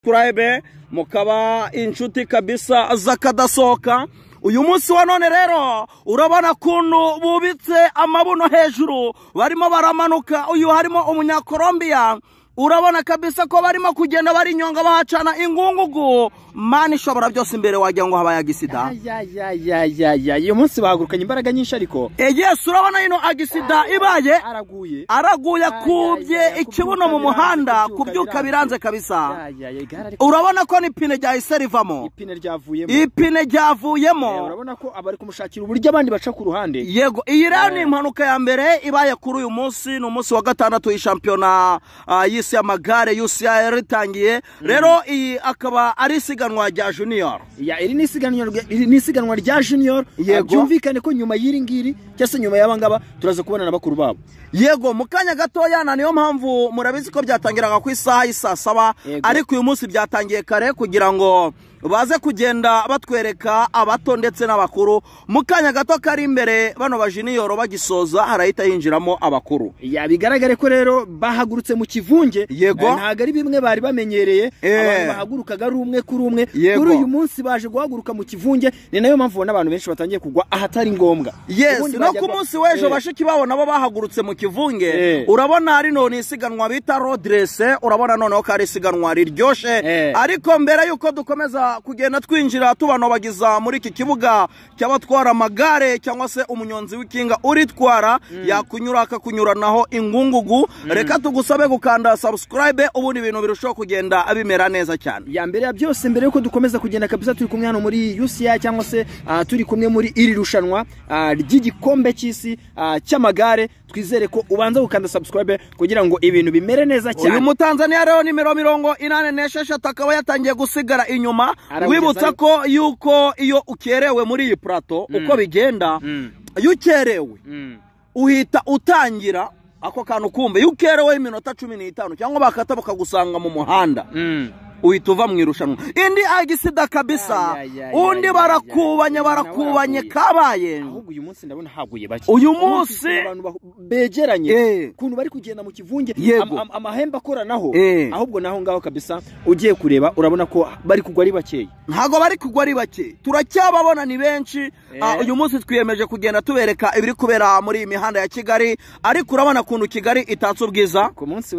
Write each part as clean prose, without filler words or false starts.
subscribe mukaba inshuti kabisa zakadasoka. Uyu munsi wa none rero urabona kuntu bubitse amabuno hejuru barimo baramanuka. Uyu harimo umunyakolombia, urabona kabisa ko barimo kugenda bari nyonga bahacana ingungugu. Mani shobora byose imbere wagira ngo habaye agisida. Uyu munsi bahagurukanye imbaraga nyinshi ariko yes, urabona ino agisida ibaye araguye kubye ikibuno mu muhanda kubyuka biranze kabisa. Urabona ko ni pine rya iserivamo, ipine ryavuyemo. Urabona ko abari kumushakira uburyo abandi baca ku ruhande. Yego, iyi rero ni impanuka ya mbere ibaye kuri uyu munsi. Ni umunsi wa gatandatu y'ishampiyona y'isi y'amagare UCI ritangiye. Rero iyi akaba ari isiganwa rya junior. Iri ni isiganwa rya junior. Byumvikane ko nyuma y'iri ngiri cyase nyuma y'abangaba turaza kubona n'abakuru babo. Yego, mukanya gatoya na niyo mpamvu murabizi ko byatangiraga ku isaha y'isa 7, ariko uyu munsi byatangiye kare kugira ngo baze kugenda batwereka abato ndetse n'abakuru. Mukanya gato kari imbere bano ba junior bagisoza harahita yinjiramo abakuru. Bigaragare ko rero bahagurutse mu kivunge. Yego, ntago ari bimwe bari bamenyereye. Abantu bahagurukaga ari umwe kuri umwe. Kuri uyu munsi baje guhaguruka mu kivunge. Ni nayo mpamvu n'abantu benshi batangiye kugwa ahatari ngombwa. Yes, no ku munsi w'ejo bashiki babo nabo bahagurutse mu kivunge. Urabona ari none isiganwa bita road race. Urabona noneho ko ari isiganwa riryoshe. Ariko mbere yuko dukomeza kugenda twinjira tubanobagiza muri iki kibuga cy'abatwara amagare cyangwa se umunyonzi w'ikinga uritwara yakunyura akakunyuranaho ingungugu, reka tugusabe gukanda subscribe ubundi ibintu birushaho kugenda abimera neza cyane. Ya mbere ya byose, mbere yuko dukomeza kugenda kabisa turi kumwe hano muri UCI cyangwa se turi kumwe muri iri rushanwa ry'igikombe cy'isi cy'amagare, twizere ko ubanza gukanda subscribe kugira ngo ibintu bimere neza cyane. Uyu Mutanzania rero nimero 86 akaba yatangiye gusigara inyuma. Wibutsa ko yuko iyo ukerewe muri iyi plateau uko bigenda, iyo ukerewe uhita utangira ako kantu kumbe. Iyo ukerewe iminota 15 cyangwa bakata bakagusanga mu muhanda uhita uva mu irushanwa. Indi agisida kabisa, undi barakubanye kabaye. Ahubwo uyu munsi ndabona haguye bake. Uyu munsi abantu begeranye kuntu bari kugenda mu kivunge amahemba akoranaho. Ahubwo naho ngaho kabisa ugiye kureba urabona ko bari kugwa ari bake. Ntago bari kugwa ari bake, turacyababona ni benshi. Uyu munsi twiyemeje kugenda tubereka ibiri kubera muri iyi mihanda ya Kigali, ariko urabona kuntu Kigali itatse ubwiza. Ku munsi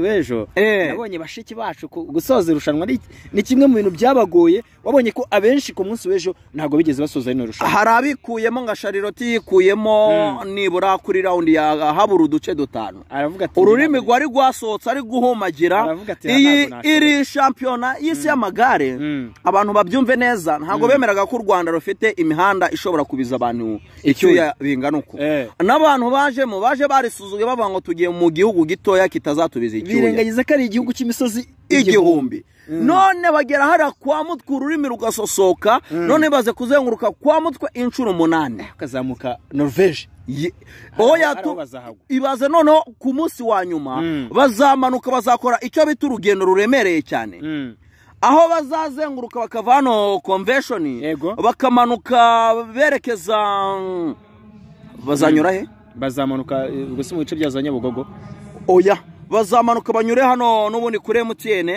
w'ejo nabonye bashiki bacu gusoza irushanwa ni kimwe mu bintu byabagoye. Wabonye ko abenshi ku munsi w'ejo ntago bigeze basoza ino rushanwa. Hari abikuyemo nka Charlotte yikuyemo nibura kuri round ya habura uduce 5. Aravuga ati ururimi rwari rwasohotse ari guhumagira. Iyi iri shampiyona y'isi y'amagare abantu babyumve neza, ntago bemeraga ko u Rwanda rufite imihanda ishobora kubiza abantu icyo bingana uko. N'abantu baje barisuzuye bavuga ngo tugiye mu gihugu gitoya kitazatubiza icyo. Birengagiza ko ari igihugu cy'imisozi igihumbi. None bagera hara kwa Mutwe ururimi rugasosoka. None baze kuzenguruka kwa Mutwe inshuro 8 kazamuka Norvege. Oya ibaze noneho ku munsi wa nyuma bazamanuka bazakora icyo bita urugendo ruremereye cyane. Aho bazazenguruka bakava hano convention bakamanuka berekeza bazanyura he? Bazamanuka gusa mu bice bya za Nyabugogo. Oya, bazamanuka banyure hano n'ubundi kuri MTN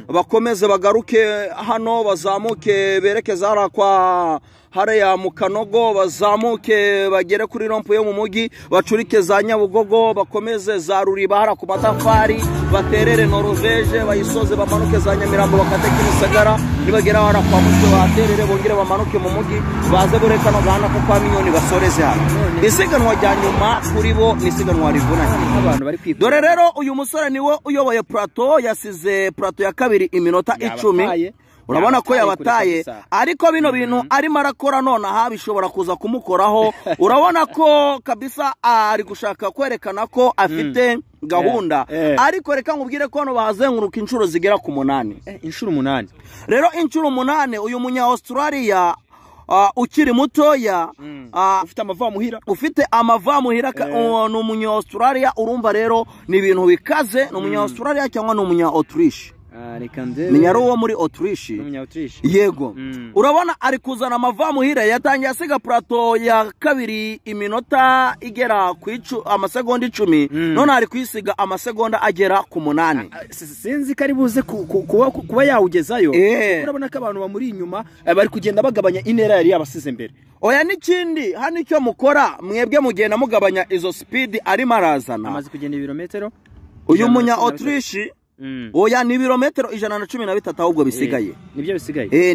bakomeze bagaruke hano bazamuke berekeza hara kwa hariya mu Kanogo, bazamuke bagere kuri rompo yo mu mugi bacurike za Nyabugogo bakomeze za Ruriba hara ku matafari baterere Norvege bayisoze bamanuke za Nyamirambo bakateka Imisagara nibagera hara kwa Mutwe baterere bongere bamanuke mu mugi baze burekano gana ko kwa Minyoni basoreze hano. Isiganwa rya nyuma kuri bo ni isiganwa rivunanye abantu bari kwifuza. Dore rero uyu musore niwe uyoboye plateau, yasize plateau ya kabiri iminota 10. Urabona ko yabataye, ariko bino bintu arimo arakora none aha bishobora kuza kumukoraho. Urabona ko kabisa ari gushaka kwerekana ko afite gahunda. Ariko reka nkubwire ko hano bahazenguruka inshuro zigera ku 8. Inshuro 8. Rero inshuro 8 uyu munya Australia ukiri mutoya ufite amavamuhira n'umunya Australia. Urumva rero ni ibintu bikaze. N'umunya Australia cyangwa n'umunya Autriche. menya ari uwo muri Autriche yego urabona ari kuzana amava muhira yatangiye asiga plateau ya kabiri iminota igera ku amasegonda 10 none ari kwisiga amasegonda agera ku 8 sinzi kari buze kuba yawugezayo urabona ko abantu bamuri inyuma bari kugenda bagabanya intera yari yabasize imbere oya n'ikindi hano icyo mukora mwebwe mugenda mugabanya izo speed ari marazana amaze kugenda ibirometero uyu munya Autriche oya ni ibirometero 113 ahubwo bisigaye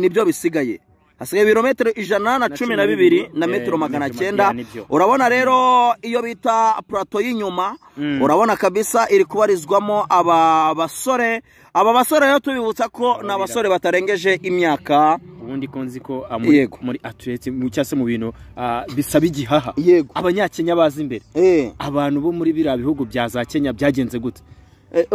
nibyo bisigaye hasigaye ibirometero 112 na metero 900 urabona rero iyo bita plateau y'inyuma urabona kabisa iri kubarizwamo aba basore rero tubibutsa ko na abasore batarengeje imyaka ubundi konzi ko muri athlete mu cyase mu bintu bisaba igihaha abanyakenya bazi imbere abantu bo muri bira bihugu bya za Kenya byagenze gute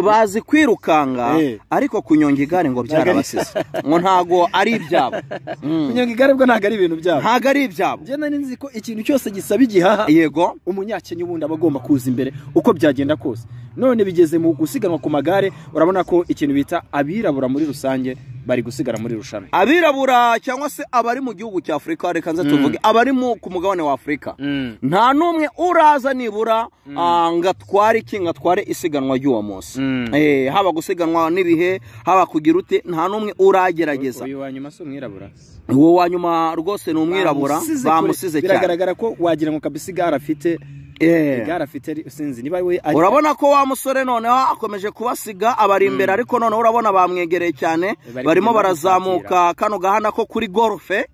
bazi kwirukanga ariko kunyonga igare ngo byarabasize ngo ntago ari ibyabo kunyonga igare bwo ntago ari ibintu byabo ntago ari ibyabo je nari nzi ko ikintu cyose gisaba igihaha yego umunyakenya ubundi abagomba kuza imbere uko byagenda kose none bigeze mu gusiganwa ku magare urabona ko ikintu bita abirabura muri rusange bari gusigara muri rushanwa abirabura cyangwa se abari mu gihugu cya Afrika reka nze tuvuge abari ku mugabane wa Afrika nta numwe uraza nibura ngatware isiganwa y'uwo munsi haba gusiganwa n'ibihe haba kugira ute nta numwe uragerageza uyu wanyuma so mwirabura uwo wanyuma rwose ni umwirabura bamusize cyane biragaragara ko wagira ngo kabisigara afite afite sinzi niba we urabona ko wa musore noneho akomeje kubasiga abari imbere ariko none urabona bamwegereye cyane barimo barazamuka kano gahanda ko kuri golfe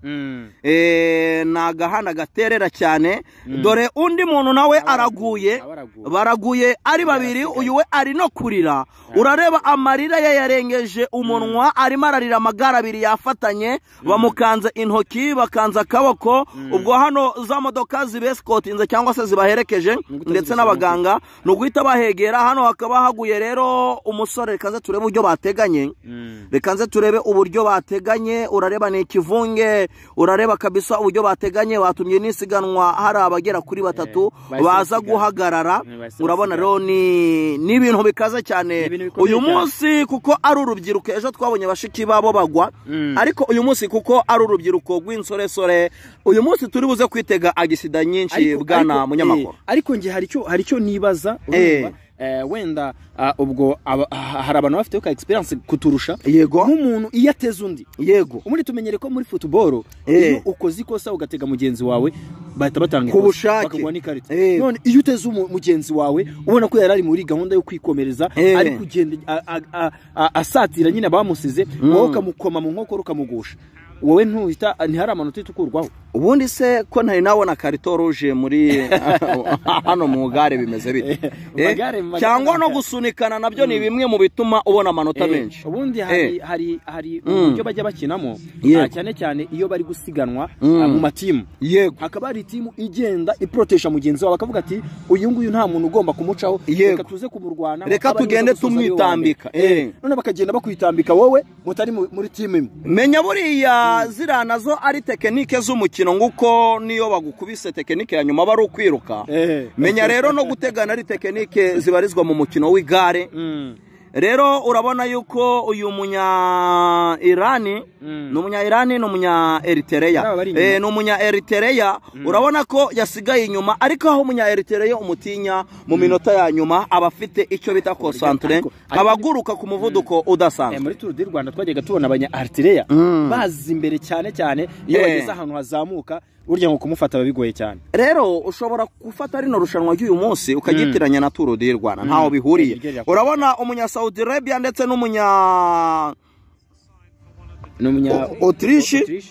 na gahanda gaterera cyane dore undi muntu nawe baraguye ari babiri uyu we ari no kurira urareba amarira ye yarengeje umunwa arimo ararira amagara abiri yafatanye bamukanze intoki bakanza akaboko ubwo hano za modoka zibeskotinze cyangwa se zibaherekeje ndetse n'abaganga no guhita bahegera hano hakaba haguye rero umusore reka turebe uburyo bateganye reka turebe uburyo bateganye urareba ni ikivunge urareba kabisa uburyo bateganye batumye n'isiganwa hari abagera kuri 3 baza guhagarara urabona rero ni ibintu bikaze cyane uyu munsi kuko ari urubyiruko ejo twabonye bashiki babo bagwa ariko uyu munsi kuko ari urubyiruko rw'insoresore uyu munsi turi buze kwitega agisida nyinshi bwana munyamakuru ariko nge hari cyo nibaza wenda ubwo hari abantu bafite ka experience kuturusha nk'umuntu iyo ateze undi umuri tumenyere ko muri football iyo ukoze ikosa ugatega mugenzi wawe bahita batanga bakagwa n'ikarita none iyo uteze mugenzi wawe ubona ko yari ari muri gahunda yo kwikomereza ari kugenda asatira nyine bamusize wowe ukamukoma mu nkokoro ukamugusha wowe ntuhita ntihari amanota tukurwaho ubundi se ko ntari nabona karito rouge muri hano mu gare bimeze bite cyangwa no gusunikana nabyo ni bimwe mu bituma ubona amanota menshi ubundi hari uburyo bajya bakinamo cyane cyane iyo bari gusiganwa mu matimu hakaba hari timu igenda iprotesha mugenzi wawe bakavuga ati uyu nguyu nta muntu ugomba kumucaho reka tuze kumurwana reka tugende tumwitambika none bakagenda bakwitambika wowe mutari muri timu imwe menya buriya zira nazo ari tekinike z'umukino nguko niyo bagukubise tekinike ya nyuma bari ukwiruka menya rero no gutegana ari tekinike zibarizwa mu mukino w'igare rero urabona yuko uyu munya Irani n'umunya Eritrea n'umunya Eritrea urabona ko yasigaye inyuma ariko aho umunya Eritrea umutinya mu minota ya nyuma abafite icyo bita concentre abaguruka ku muvuduko udasanzwe muri Tour du Rwanda twajyaga tubona abanya Eritrea bazi imbere cyane iyo bageze ahantu hazamuka urya ngo kumufata babigoye cyane rero ushobora gufata rino rushanwa ry'uyu munsi ukagitiranya na Tour du Rwanda ntaho bihuriye urabona umunya Saudi Arabia ndetse n'umunya Autriche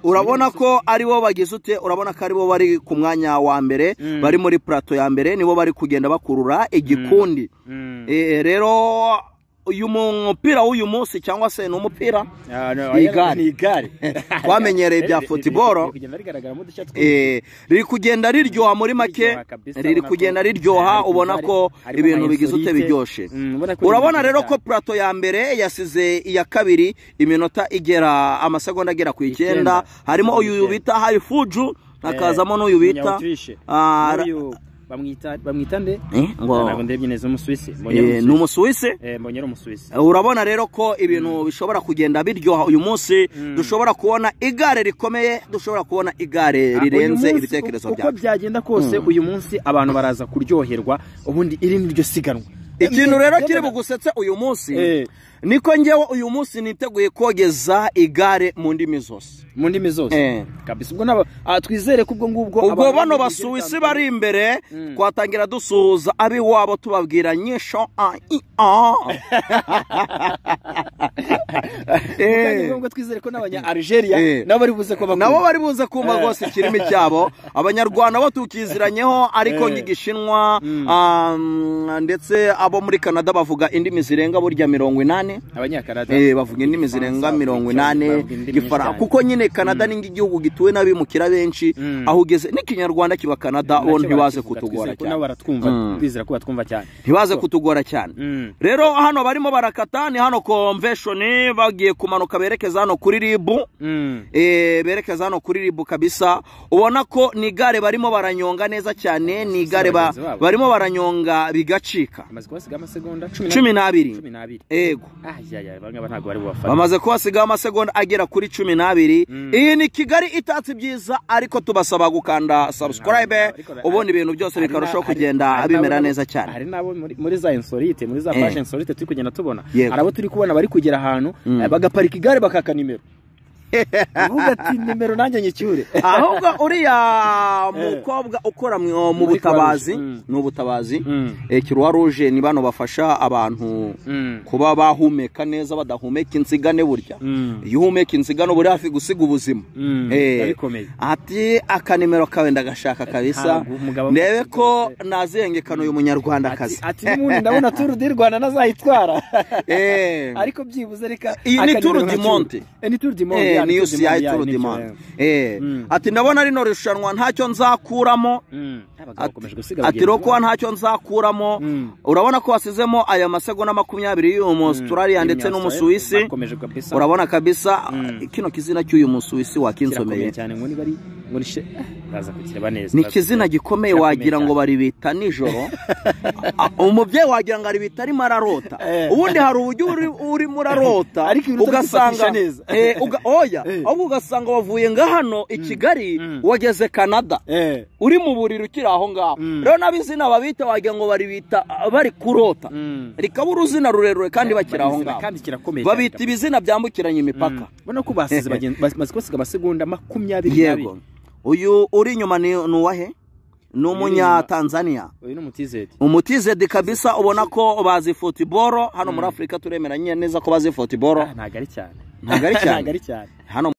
urabona ko ari bo bagize ute urabona ko ari bo bari ku mwanya wa mbere bari muri plateau ya mbere nibo bari kugenda bakurura igikundi rero uyu mupira w'uyu munsi cyangwa se n'umupira igare twamenyereye bya football riri kugenda riryoha muri make riri kugenda riryoha ubona ko ibintu bigize ute biryoshe urabona rero ko plateau ya mbere yasize iya kabiri iminota igera amasegonda agera ku 9 harimo uyu bita Haifuju hakazamo n'uyu bita bamwita nde ntabwo ndebye neza umusuwisi ni umusuwisi mbonye ari umusuwisi urabona rero ko ibintu bishobora kugenda biryoha uyu munsi dushobora kubona igare rikomeye dushobora kubona igare rirenze ibitekerezo byacu uko byagenda kose uyu munsi abantu baraza kuryoherwa ubundi iri niryo siganwa ikintu rero kiri bugusetse uyu munsi niko ngewe uyu munsi niteguye kogeza igare mu ndimi zose kabisa ubwo twizere ko ubwo bano basuwisi bari imbere twatangira dusuhuza abiwabo tubabwira nyisho ubwo twizere ko n'abanya Algeria nabo bari buze kumva rwose ikirimi cyabo abanyarwanda bo tukiziranyeho ariko ngigishinwa ndetse abo muri Canada bavuga indimi zirenga burya 80 abanyakanada bavuga indimi zirenga 80 gifara kuko nyine Canada ni igihugu gituwe n'abimukira benshi aho ugeze n'ikinyarwanda kiba Canada bo ntibaze kutugora cyane baratwumva bizera ko batwumva cyane ntibaze kutugora cyane rero hano barimo barakata ni hano convention bagiye kumanuka berekeza hano kuri ribu berekeza hano kuri ribu kabisa ubona ko ni gare barimo baranyonga neza cyane ni gare barimo baranyonga bigacika amaze kubasiga amasegonda 12 yego bamaze kubasiga amasegonda agera kuri 12 iyi ni Kigali itatse byiza ariko tubasaba gukanda subscribe ubundi ibintu byose bikarushaho kugenda bimera neza cyane hari nabo muri za insolite muri za page insolite turi kugenda tubona arabo turi kubona bari kugera ahantu bagaparika igare bakaka nimero uvuga ati nimero nanjye nyicyure ahubwo uriya mukobwa ukora mu butabazi n'ubutabazi Croix Rouge ni bano bafasha abantu kuba bahumeka neza badahumeka insigane burya iyo uhumeka insigane buri hafi gusiga ubuzima ati akanimero kawe ndagashaka kabisa ndebe ko nazengekana uyu munyarwandakazi ati n'ubundi ndabona Tour du Rwanda nazayitwara ariko byibuze reka iyi ni Tour du Monde niyo CI Tour du Monde ati ndabona rino rushanwa ntacyo nzakuramo ati roko ntacyo nzakuramo urabona ko wasizemo aya masegonda 20 y'uyu Australia ndetse n'umusuwisi urabona kabisa kino kizina cy'uyu musuwisi wakinsomeye cyane ngo bari baza kukireba neza ni kizina gikomeye wagira ngo bari bita nijoro umubyeyi wagira ngo ari bita ari mararota ubundi hari uburyo uri murarota ugasanga oya ahubwo ugasanga wavuye nga hano i Kigali wageze Canada uri mu buriro ukiri aho ngaho rero nabizina babita wagira ngo bari bita bari kurota rikaba uruzina rurerure kandi bakira aho ngaho babita ibizina byambukiranye imipaka bona ko basize bazi kwasiga amasegonda 22 uyu uri inyuma ni uwahe n'umunya Tanzania uyu ni umutizedi kabisa ubona ko bazi football hano muri Afrika turemeranye neza ko bazi football ntagari cyane hano